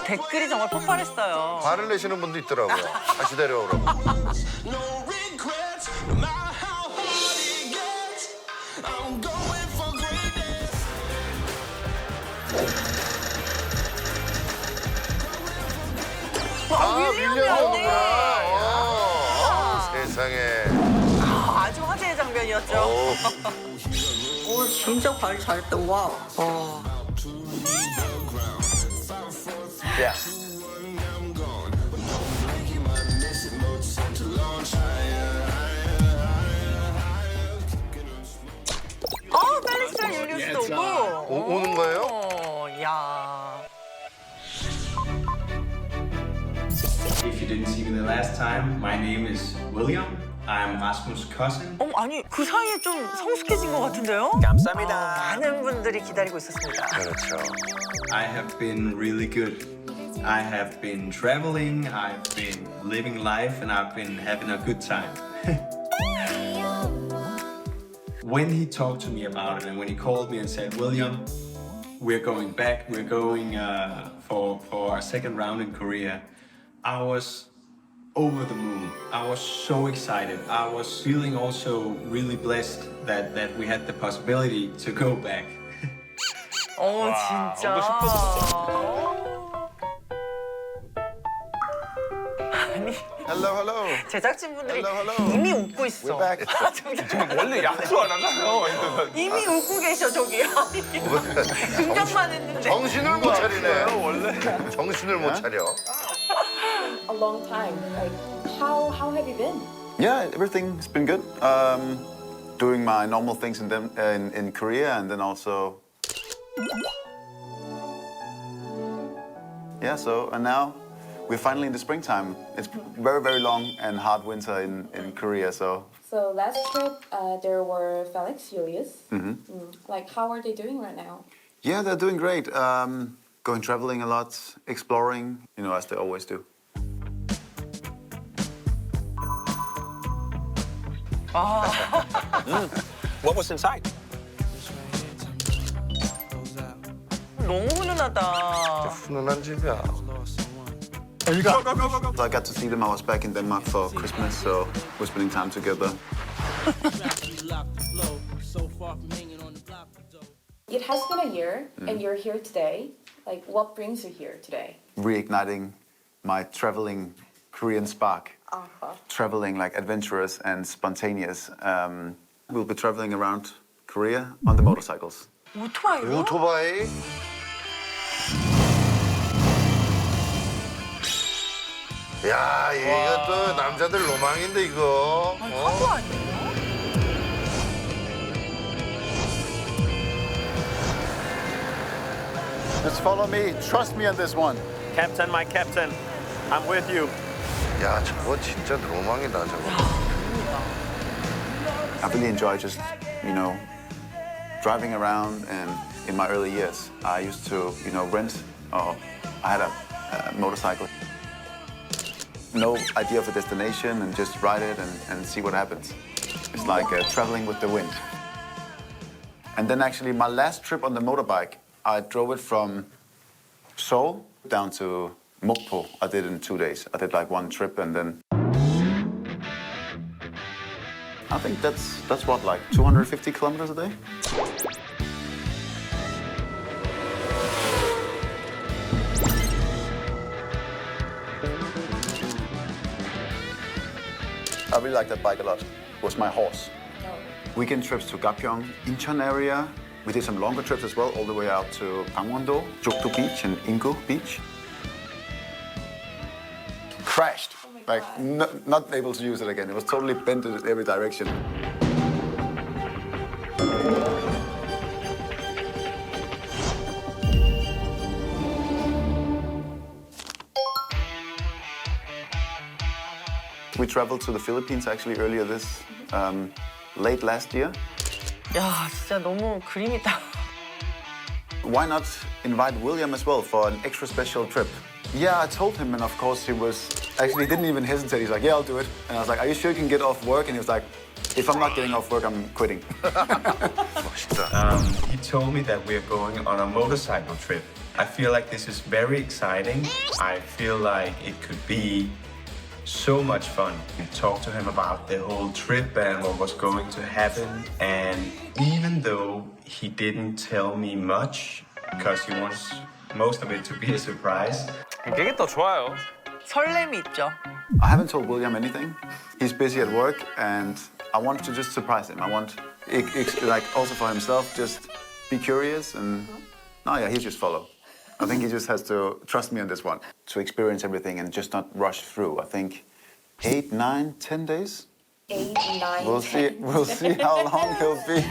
댓글이 정말 폭발했어요. 화를 내시는 분도 있더라고요. 다시 데려오라고. 윌리엄이구나. 세상에. 아주 화제의 장면이었죠. 오, 진짜 관리 잘했다. 와우. 야. 펠릭스랑 율리우스도 오고. 오는 거예요? 야. If you didn't see me the last time, my name is William. I'm Rasmus' cousin. 아니 그 사이에 좀 성숙해진 것 같은데요? 감사합니다. 많은 분들이 기다리고 있었습니다. 그렇죠. I have been really good. I have been traveling, I've been living life, and I've been having a good time. When he talked to me about it, and when he called me and said, William, we're going back, we're going for our second round in Korea, I was over the moon. I was so excited. I was feeling also really blessed that we had the possibility to go back. 진짜. 아니 Hello, hello. 제작진분들이 Hello, hello. 이미 웃고 있어. We're back. 원래 약속 안 하잖아요. 이미 웃고 계셔 저기. 등장만 했는데. 정신을 못 차리네. 원래. 정신을 못 차려. A long time. Like, how have you been? Yeah, everything's been good. Doing my normal things in Korea, and then also. Yeah, and now we're finally in the springtime. It's very, very long and hard winter in Korea, so. So last trip, there were Felix, Julius. Like, how are they doing right now? Yeah, they're doing great. Going traveling a lot, exploring, as they always do. What was inside? 너무 훈훈하다. 훈훈한 집이야. So I got to see them. I was back in Denmark for Christmas, so we're spending time together. It has been a year, and you're here today. Like, what brings you here today? Reigniting my traveling Korean spark. Traveling like adventurous and spontaneous. We'll be traveling around Korea on the motorcycles. 오토바이요? 오토바이? 야, 이거 또 남자들 로망인데 이거. 화보 아니에요? Just follow me. Trust me on this one. Captain, my captain. I'm with you. 야, 저거 진짜 로망이다, 저거. I really enjoy just, driving around. And in my early years, I used to, rent, or I had a motorcycle. No idea of a destination and just ride it and see what happens. It's like traveling with the wind. And then actually my last trip on the motorbike, I drove it from Seoul down to Mokpo. I did it in 2 days. I did like one trip and then I think that's what, like 250 kilometers a day? I really like that bike a lot. It was my horse. Weekend trips to Gapyeong, Incheon area. We did some longer trips as well, all the way out to Gangwon-do, Jokdo Beach and Ingu Beach. Crashed. Like, not able to use it again. It was totally bent in every direction. We traveled to the Philippines actually earlier late last year. 야, 진짜 너무 그림이다. Why not invite William as well for an extra special trip? Yeah, I told him, and of course he didn't even hesitate. He's like, yeah, I'll do it. And I was like, are you sure you can get off work? And he was like, If I'm not getting off work, I'm quitting. 멋있다. He told me that we're going on a motorcycle trip. I feel like this is very exciting. I feel like it could be so much fun. We talked to him about the whole trip and what was going to happen. And even though he didn't tell me much, because he wants most of it to be a surprise, 이게 더 좋아요. 설렘이 있죠. I haven't told William anything. He's busy at work, and I want to just surprise him. I want, like, also for himself, just be curious and, he'll just follow. I think he just has to trust me on this one. To experience everything and just not rush through. I think 8, 9, 10 days. 8, 9, We'll 10. see how long he'll be.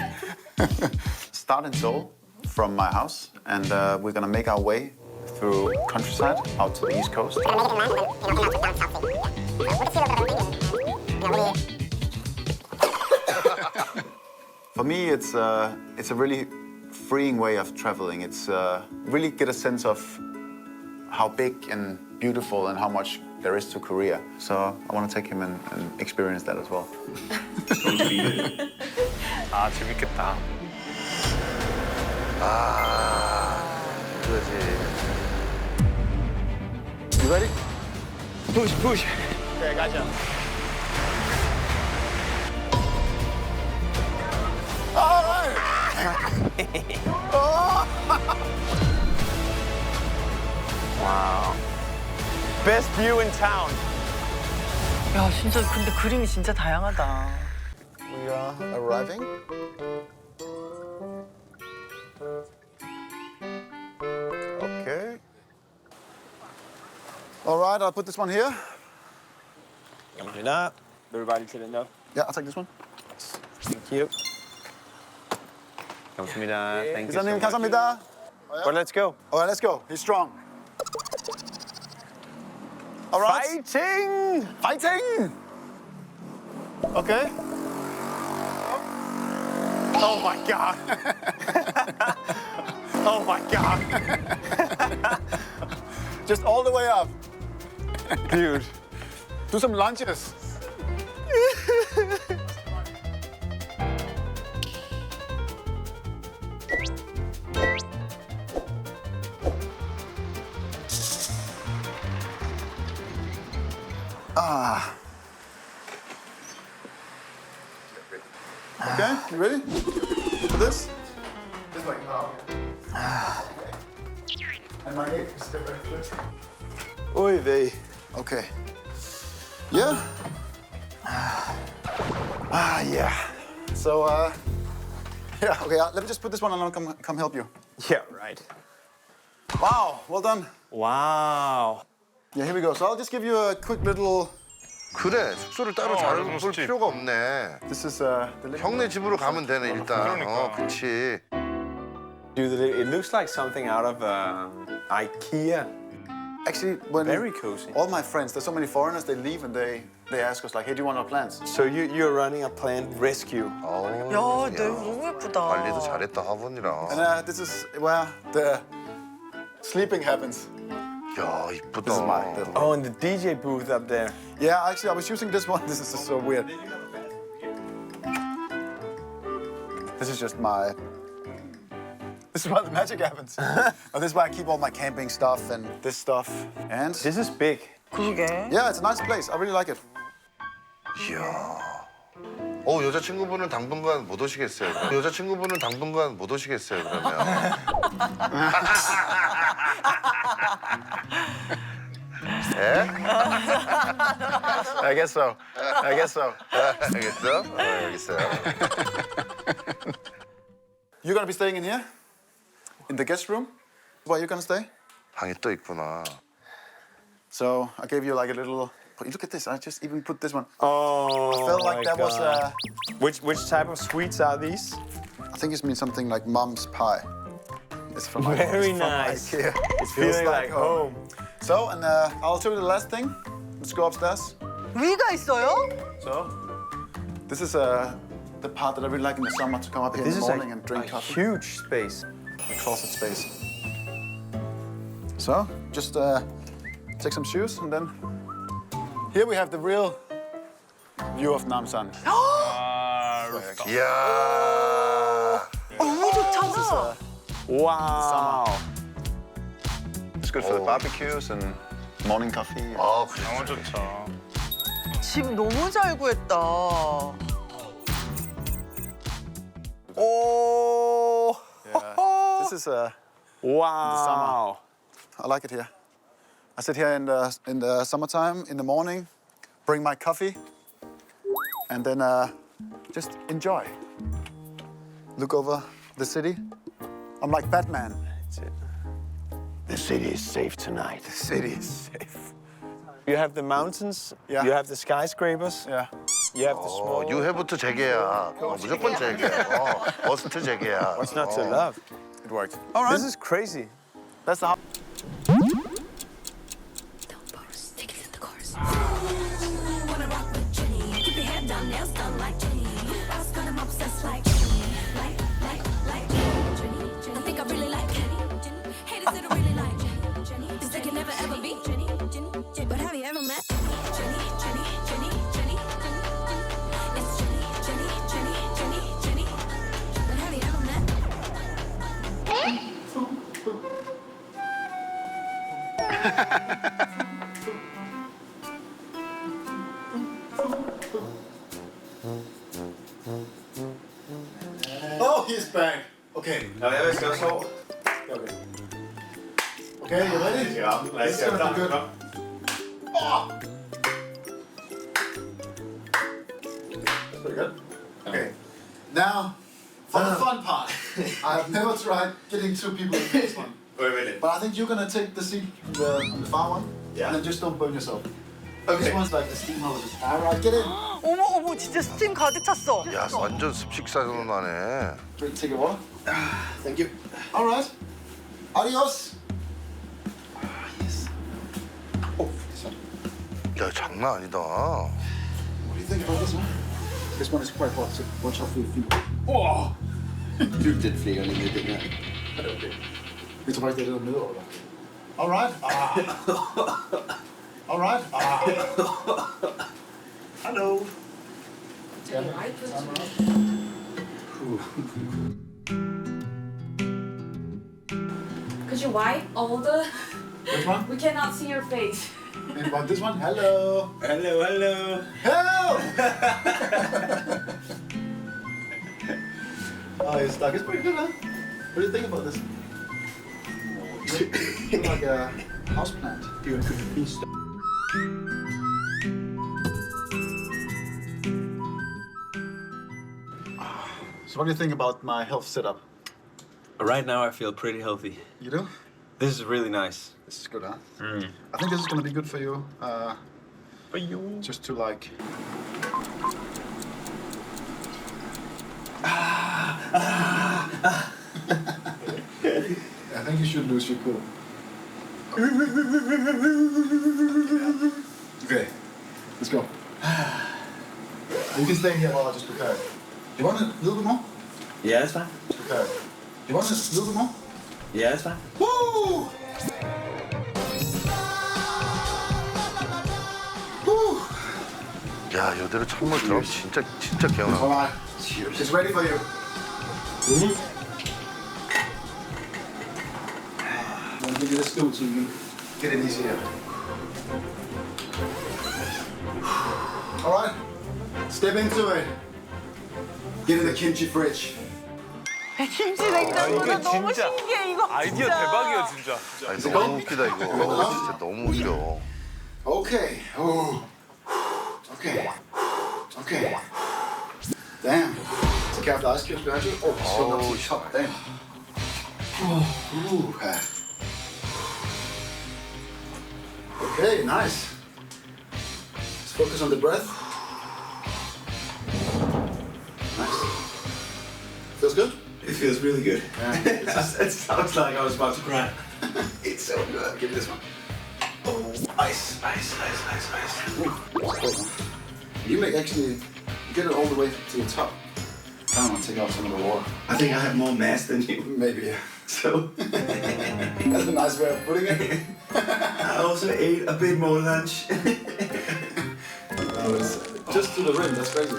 Start in Seoul from my house, and we're gonna make our way through countryside out to the east coast. For me, it's a really freeing way of traveling. It's really get a sense of how big and beautiful and how much there is to Korea. So I want to take him and experience that as well. totally. 아, 재밌겠다. 그거지. You ready? Push. Okay, gotcha. All right. Wow. Best view in town. 야, 진짜 근데 그림이 진짜 다양하다. We are arriving. Okay. All right, I'll put this one here. 감사합니다. Everybody sit enough. Yeah, I'll take this one. Thank you. 감사합니다. Thank you so 기사님 much. 감사합니다. Well, let's go. All right, let's go. He's strong. All right. Fighting! Fighting! Okay. Oh my god. Oh my god. Just all the way up. Dude. Do some lunges. Okay, you ready for this? Just like And my knee. Oy vey. Okay. Yeah. Yeah. So, yeah. Okay. Let me just put this one on and come help you. Yeah, right. Wow. Well done. Wow. Yeah. Here we go. So I'll just give you a quick little. 그래, 숙소를 따로 잡을 필요가 없네. This is the living 형네 room. 집으로 가면 되네, 일단. 그러니까. 그치. Dude, it looks like something out of IKEA. Actually, when Very cozy. all my friends, there's so many foreigners, they leave and they ask us like, hey, do you want our plans? So you're running a planned rescue. 야, 너무 예쁘다. 관리도 잘했다, 화분이랑. And this is where the sleeping happens. 야, 이쁘다. This is my little. Oh, and the DJ booth up there. Yeah, actually, I was using this one. This is just so weird. This is just my. This is where the magic happens. This is where I keep all my camping stuff and this stuff. And This is big. 그러게. yeah, it's a nice place. I really like it. 이야. 여자친구분은 당분간 못 오시겠어요. 여자친구분은 당분간 못 오시겠어요, 그러면. 예? I guess so. I guess so. 알겠어? 알겠어요. You're gonna be staying in here, in the guest room. Where you gonna stay? 방이 또 있구나. So I gave you like a little. Look at this. I just even put this one. Oh, I felt like my that was. God. Which type of sweets are these? I think it means something like mom's pie. It's from Very it's from nice. IKEA. It's feeling like home. So, and I'll show you the last thing. Let's go upstairs. 위가 있어요? So, this is the part that I really like in the summer to come up here This in is the a morning and drink coffee. huge space. A closet space. So, just take some shoes and then here we have the real view of Namsan. 이야. 너무 좋잖아. Wow. It's good for the barbecues and morning coffee. 아, 그래. 너무 좋죠. 집 너무 잘 구했다. Oh, this is Wow. I like it here. I sit here in the summertime in the morning, bring my coffee, and then just enjoy. Look over the city. I'm like Batman. That's it. The city is safe tonight. The city is safe. You have the mountains. Yeah. You have the skyscrapers. Yeah. You have the small. 유해부터 재개야. 무조건 재개야. 머스트 재개야. What's not to love? It worked. All right. This is crazy. That's the house. Don't post tickets in the cars. Wanna rock with Jenny? Keep your head down, nails done like Jenny. I was gonna obsessed like Jenny. Like Jenny. I think I really like Jenny. Haters that I really like Jenny. Cause they can never ever be Jenny. But have you ever met Jenny? It's Jenny. But have you ever met? Oh, he's back. Okay. Ja, vi skal sove. Okay, you ready? Ja, This is gonna be good. Oh! That's pretty good. Okay. Now, for the fun part. I've never tried getting two people in this one. Wait a minute. But I think you're gonna take the seat on the far one. Yeah. And then just don't burn yourself. Okay. This one's like the steam hoses. Alright, get in. 어머 진짜 스팀 가득 찼어. 야, 완전 습식사선하네. Take a water. Thank you. Alright. Adios. Yes. Oh, this one. 야, 장난 아니다. What do you think about this one? This one is quite hot, so watch out for your feet. Du det flere gange end det her. Vi tager faktisk det der med over. Alright. Alright. Hello. Could you wipe all the? Which one? We cannot see your face. And about this one? Hello. Hello. Help! Oh, you're stuck. It's pretty good, huh? What do you think about this? It's like a house plant. Du could be stop. So what do you think about my health setup? Right now, I feel pretty healthy. You do? This is really nice. This is good, huh? I think this is gonna be good for you. For you. Just to like. I think you should lose your cool. Okay, let's go. You can stay here while I just prepare it. Do you want a little bit more? Yeah, it's fine. Just prepare it. Do you want a little bit more? Yeah, it's fine. Woo! Woo! 야, 이대로 찬물 들어가면 진짜 개운하다. Alright, it's ready for you. I'm gonna give you this stool so you can get it easier. Alright, step into it. Get in the kimchi fridge. 김치냉장고는 너무 진짜 신기해 이거. 아이디어 진짜. 대박이야 진짜. 아니, 너무 웃기다, 이거. 진짜 너무 웃겨. Okay. Oh. Okay. Okay. Damn. Take out the ice cubes behind you. Oh, it's still not too hot. Damn. Ooh. Okay, nice. Let's focus on the breath. Nice. Feels good? It feels really good. Yeah. It sounds like I was about to cry. It's so good. Give me this one. Ice. You may actually get it all the way to the top. I want to take out some of the water. I think I have more mass than you. Maybe, yeah. So That's a nice way of putting it. I also ate a bit more lunch. No, it's just to the rim, that's crazy.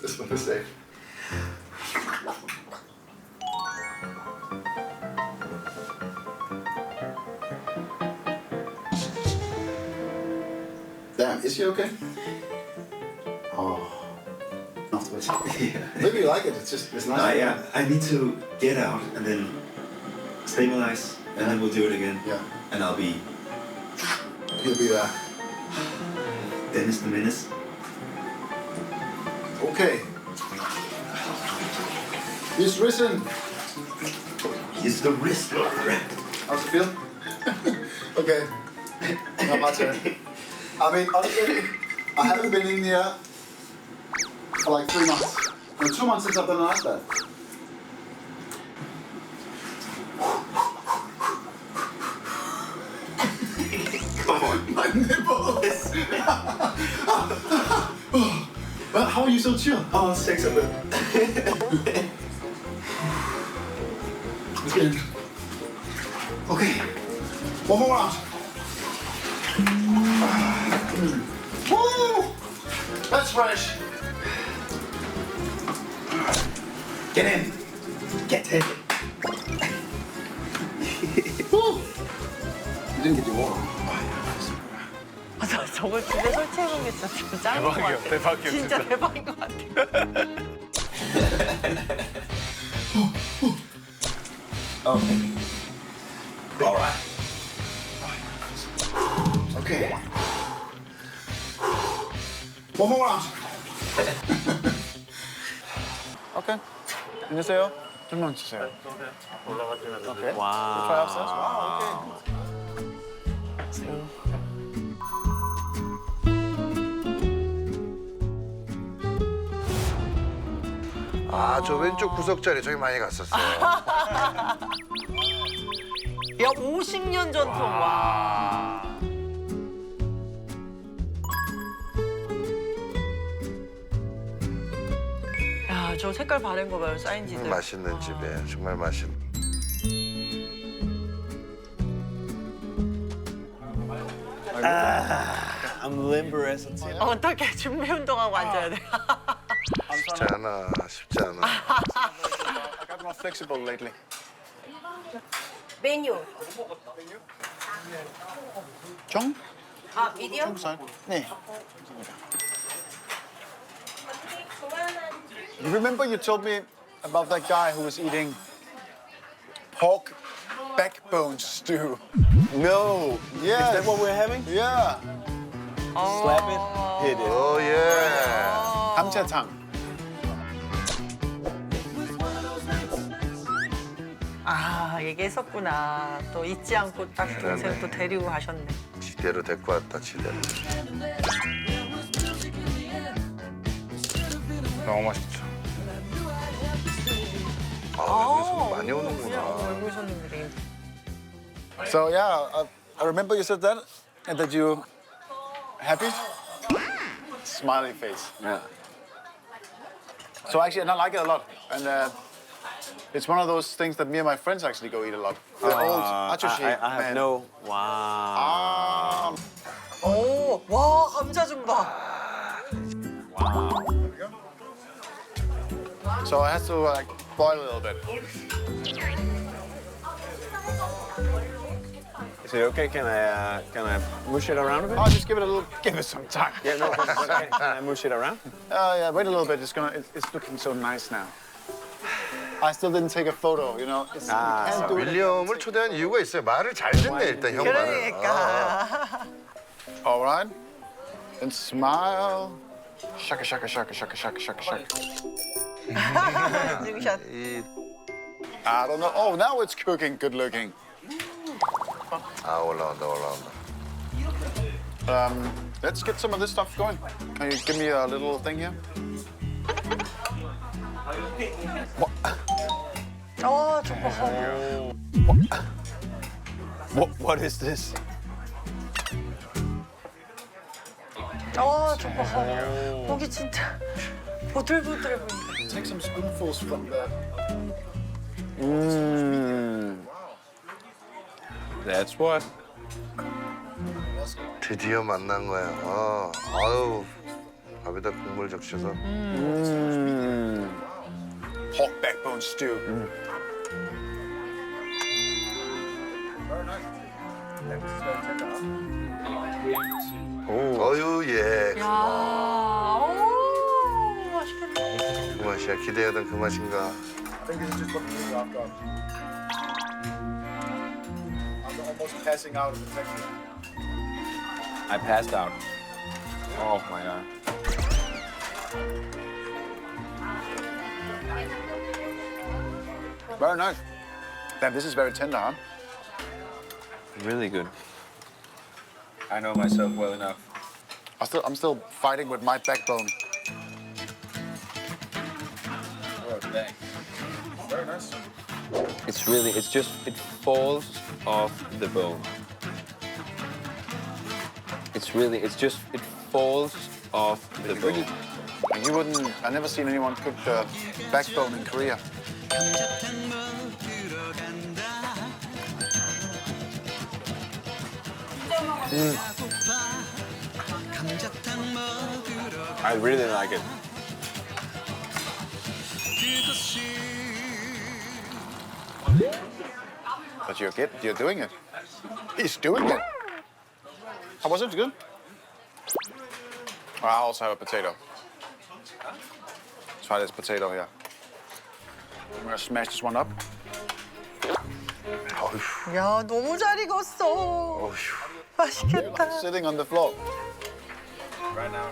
That's what I say. Is she okay? Oh. Afterwards. Maybe you like it. It's nice. Yeah, I need to get out and then stabilize, and then we'll do it again. Yeah. And I'll be You'll be there. Dennis the Menace. Okay. He's risen. He's the wrist. How's it feel? Okay. Not much. I mean, honestly, I haven't been in here for like 3 months. No, 2 months since I've done an ice bath. Come on. My nipples! Well, how are you so chill? Oh, 6 of them. Let's get in. Okay. One more round. Woo! That's fresh. Get in. Get in. Woo! You didn't get your water. 저걸 집에 설치해놓은 게 진짜 짱인 것 같아. 대박이야, 진짜 대박인 것 같아. Okay. All right. Okay. One more round. 오케이. 안녕하세요. 좀만 주세요. 오케이. Wow. Try upstairs. 오케이. 아, 저 왼쪽 구석 자리 저기 많이 갔었어요. 야, 50년 전통. 와. 야, 저 색깔 바른 거 봐요, 사인지들. 맛있는 집에 정말 맛있는. I'm limber as a tin. 어떻게 준비 운동하고 앉아야 돼? 쉽지 않아, 쉽지 않아. I got more flexible lately. 메뉴. 정? 아, 미디엄? 네. You remember you told me about that guy who was eating pork backbone stew? No. Yes. Is that what we're having? Yeah. Slap it, hit it. 오, 예. 감자탕. 아, 얘기했었구나. 또 잊지 않고 딱 동생 또 데리고 가셨네. 지대로 데리고 왔다, 지대로. 너무 맛있죠. 아, 여기서 많이 오는구나. 얼굴 손님들이. So yeah, I remember you said that, and that you happy. Smiley face. Yeah. So actually, and I like it a lot, and it's one of those things that me and my friends actually go eat a lot. The old achushi. I have no. Wow. 오, 와, 감자 좀 봐. So I had to like boil a little bit. Is it okay? Can I mush it around a bit? Oh, just give it some time. Yeah, no. Okay. Can I mush it around? Yeah, wait a little bit. It's looking so nice now. I still didn't take a photo, you know. It's, you can't do it. 윌리엄을 초대한 이유가 있어요. 말을 잘 듣네, 일단 형 말을. 그러니까. All right. And smile. Shaka, shaka, shaka, shaka, shaka, shaka, shaka. 인증샷. 이, I don't know. Oh, now it's cooking. Good looking. 아, 올라온다, 올라온다. Let's get some of this stuff going. Can you give me a little thing here? 어, 저거. What is this? 어, 저거. 고기 진짜 보들보들해 보인다. Take some spoonfuls from the. That's what. 드디어 만난 거야. 아유, 밥에다 국물 적셔서. Pork backbone stew. 어유 예. 야, 오, 맛있겠다. 그 맛이야. 기대하던 그 맛인가. I think this is just what we do after. I'm almost passing out of the texture. I passed out. Oh my god. Very nice. Damn, this is very tender, huh? Really good. I know myself well enough. I'm still fighting with my backbone. Oh, dang. Very nice. It's really, it falls off the bone. It falls off the bone. And you wouldn't. I never seen anyone cook the backbone in Korea. I really like it. But you're doing it. He's doing it. How was it? Good? I also have a potato. Try this potato here. I'm gonna smash this one up. 어휴. 야, 너무 잘 익었어. 어휴. 맛있겠다. Sitting on the floor. Right now,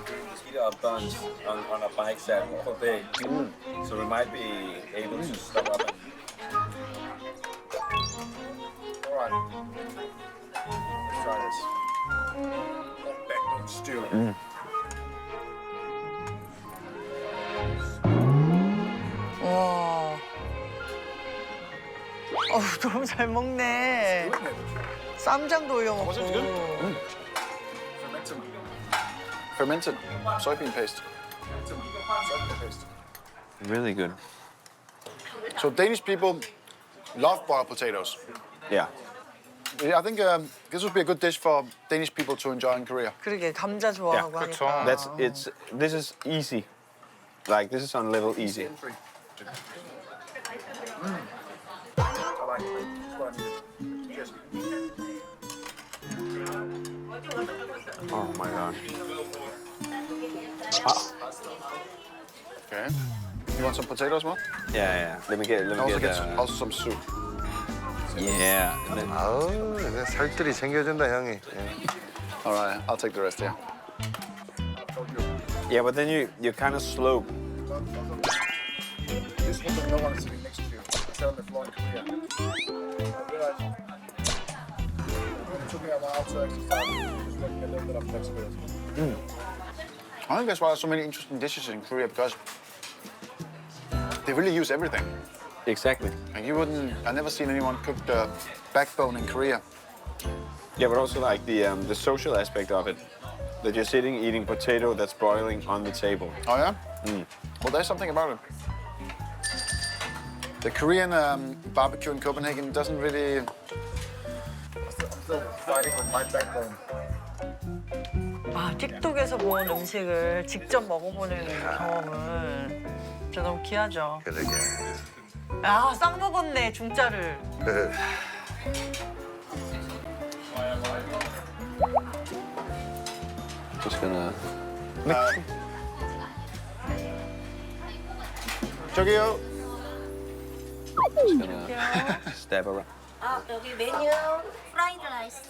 we are buns on a bike set all day. So we might be able to stop up and... All right. Let's try this. Backbone stew. 와. 어우, 너무 잘 먹네. 쌈장도 올려 먹고. Fermented soybean paste. Really good. So Danish people love boiled potatoes. Yeah. I think this would be a good dish for Danish people to enjoy in Korea. 그러게 감자 좋아하고 하니까. This is easy. Like, this is on level easy. I like it. It's what I needed. Cheers. Oh my god. Okay. You want some potatoes, Mo? Yeah. Let me get Also some soup. Yeah. 아우, 그냥 살뜰히 챙겨준다 형이. 예. All right, I'll take the rest. Yeah. Yeah, but then you kind of slope. This one that no one is sitting next to you. I sat on the floor in Korea. I realized it took me a while to actually start just getting a little bit of flexibility. I think that's why there's so many interesting dishes in Korea because they really use everything. Exactly. And I never seen anyone cook the backbone in Korea. Yeah, but also like the social aspect of it. That you're sitting eating potato that's boiling on the table. Oh yeah? Well, there's something about it. The Korean barbecue in Copenhagen doesn't really... I'm still fighting with my backbone. 아, 틱톡에서 본 음식을 직접 먹어보는 경험은 진짜 너무 귀하죠. 그러게. 아, 싹 먹었네, 중짜를. Just gonna... 저기요. Just gonna step around. 여기 메뉴 프라이드 라이스.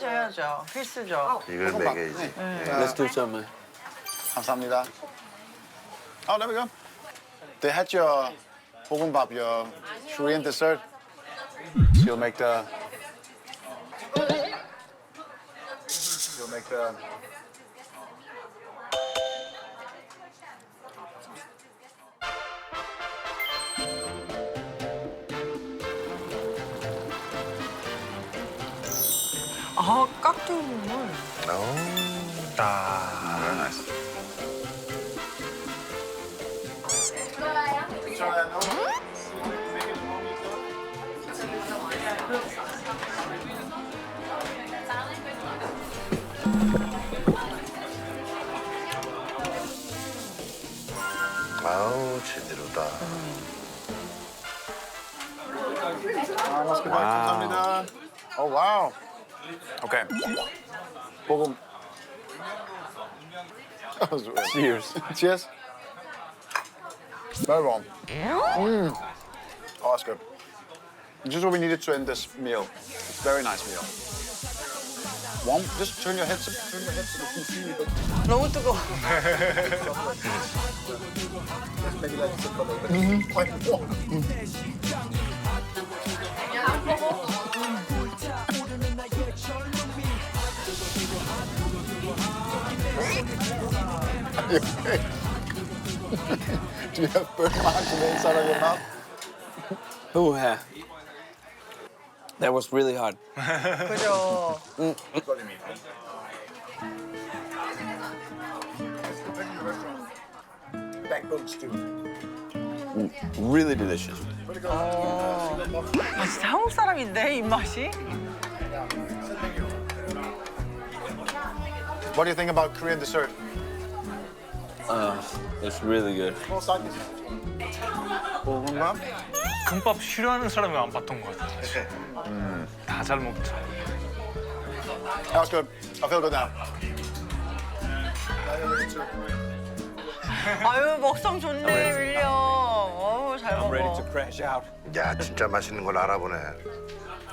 해야죠. 필수죠. 이걸 먹여야지. Let's do some. 감사합니다. Oh, there we go. They had your bogombap, your Korean dessert. You'll make the... 아, 깍두기물. Very nice. 아우, 제대로다. 감사합니다. Oh wow. Okay. 보고. Cheers. Cheers. Very warm. Oh, that's good. This is what we needed to end this meal. Very nice meal. Warm. Just turn your head so they can see it. 너무 뜨거워. Quite warm. Do you have burn marks on the inside of your mouth? Oh, yeah. That was really hard. 그죠. Backbone stew. Really delicious. 아, 진짜 한국 사람인데 입맛이? What do you think about Korean dessert? It's really good. 볶음밥? 금밥 싫어하는 사람이 안 봤던 것 같아. 다 잘 먹죠. That was good. I feel good now. 아유 먹성 좋네 윌리엄. 어우 잘 I'm ready 먹어. to crash out. 야 진짜 맛있는 걸 알아보네.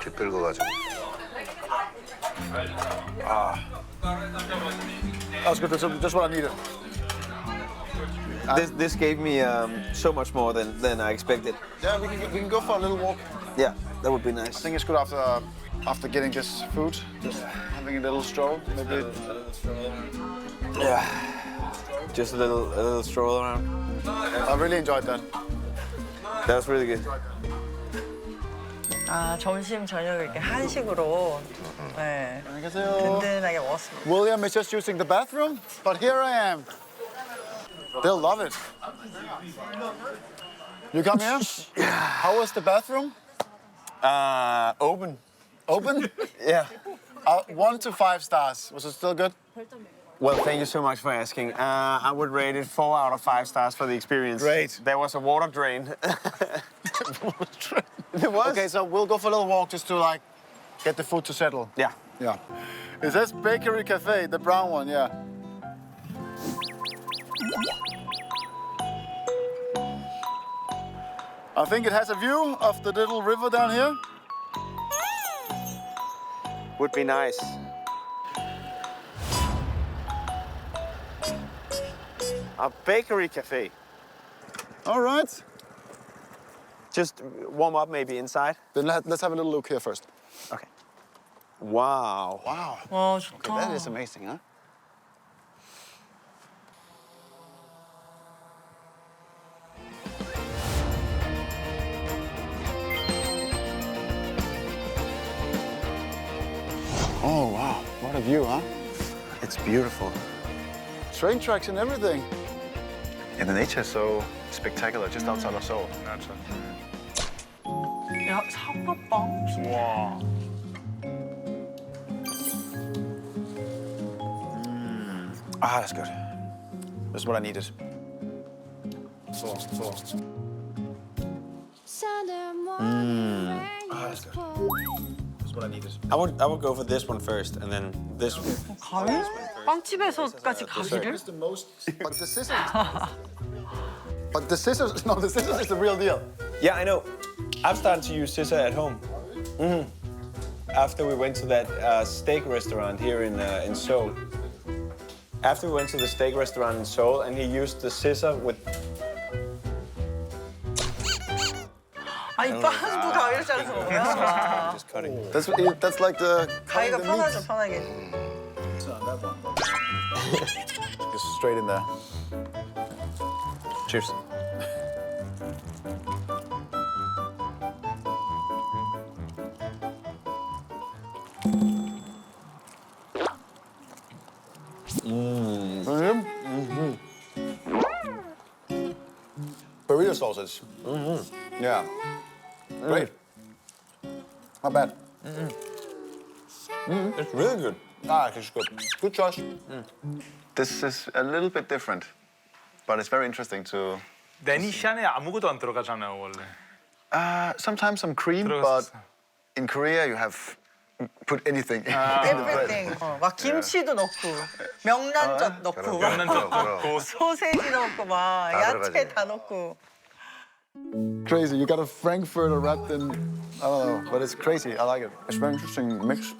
기 긁어가지고. That was good. That's what I needed. This gave me so much more than I expected. Yeah, we can go for a little walk. Yeah, that would be I nice. think it's good after getting this food, just having a little stroll. Maybe. Yeah, just a little stroll around. I really enjoyed that. That was really good. 아 점심 저녁 이렇게 한식으로 네, 안녕하세요. 든든하게 먹었습니다. William is just using the bathroom, but here I am. They'll love it. You come here? How was the bathroom? Open. Open? Yeah. 1 to 5 stars. Was it still good? Well, thank you so much for asking. I would rate it 4 out of 5 stars for the experience. Great. There was a water drain. There was? Okay, so we'll go for a little walk just to like get the food to settle. Yeah. Yeah. It says Bakery Cafe, the brown one, yeah. I think it has a view of the little river down here. Would be nice. A bakery cafe. All right. Just warm up maybe inside. Then let's have a little look here first. Okay. Wow. Wow. 와 좋다. That is amazing, huh? Oh, wow. What a view, huh? It's beautiful. Train tracks and everything. And the nature is so spectacular just outside of Seoul. 야 사과빵. 와. Ah, that's good. That's what I needed. That's what I needed. I would go for this one first, and then this one. 가위? 빵집에서까지 가위를? It's the most, but the scissors. But the scissors, no, the scissors is the real deal. Yeah, I know. I've started to use scissor at home. After we went to that steak restaurant here in Seoul. After we went to the steak restaurant in Seoul, and he used the scissor with. 아니 빵도 가위로 자르는 거야? Just cutting. That's like the 가위가 cutting the 편하죠 meat. 편하게. Just straight in there. Cheers. Burrito sausage. Yeah. Great. Not bad. It's really good. Ah, it's good. Good choice. This is a little bit different, but it's very interesting to. 데니시 안에 아무것도 안 들어가잖아요 원래. Sometimes some cream, but 들어갔었어. in Korea you have put anything in the bread. everything. 막 김치도 넣고 명란젓 넣고 그럼, 막 명란젓 그럼. 넣고 소세지 넣고 막 다 야채 들어가지. 다 넣고. Crazy. You got a Frankfurter wrapped in, I don't know, but it's crazy. I like it. It's very interesting mix.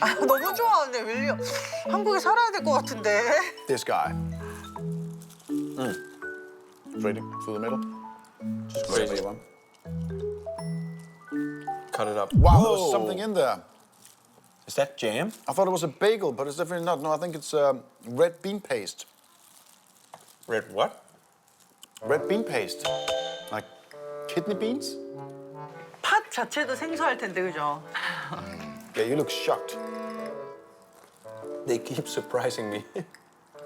아, 너무 좋아하네 윌리엄. 한국에 살아야 될 것 같은데. This guy. Straight through the middle. Just crazy one. Cut it up. Wow, Whoa. there's something in there. Is that jam? I thought it was a bagel, but it's definitely not. No, I think it's red bean paste. Red what? Red bean paste. Like kidney beans? 팥 자체도 생소할 텐데 그죠? Yeah, you look shocked. They keep surprising me.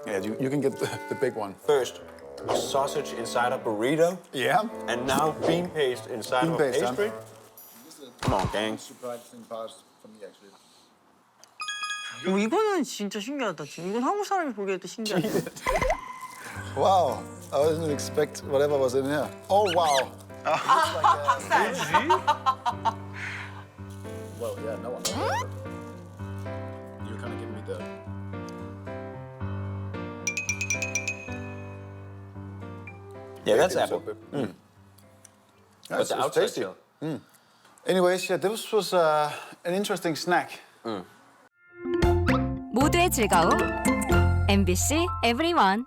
Yeah, you can get the big one. First, a sausage inside a burrito, Yeah? and now bean paste inside Bean of a paste, huh? pastry. Come on, gang. Surprising part for me, actually. 이거는 진짜 신기하다. 지금 이건 한국 사람이 보기에도 신기하다. Wow, I didn't expect whatever was in here. Oh, wow. 닭살. Well, yeah, no one. You kind of give me the. Yeah, that's apple. Yeah, But the outside tasty. shell. Anyways, yeah, this was an interesting snack. 모두의 즐거움 MBC EVERYONE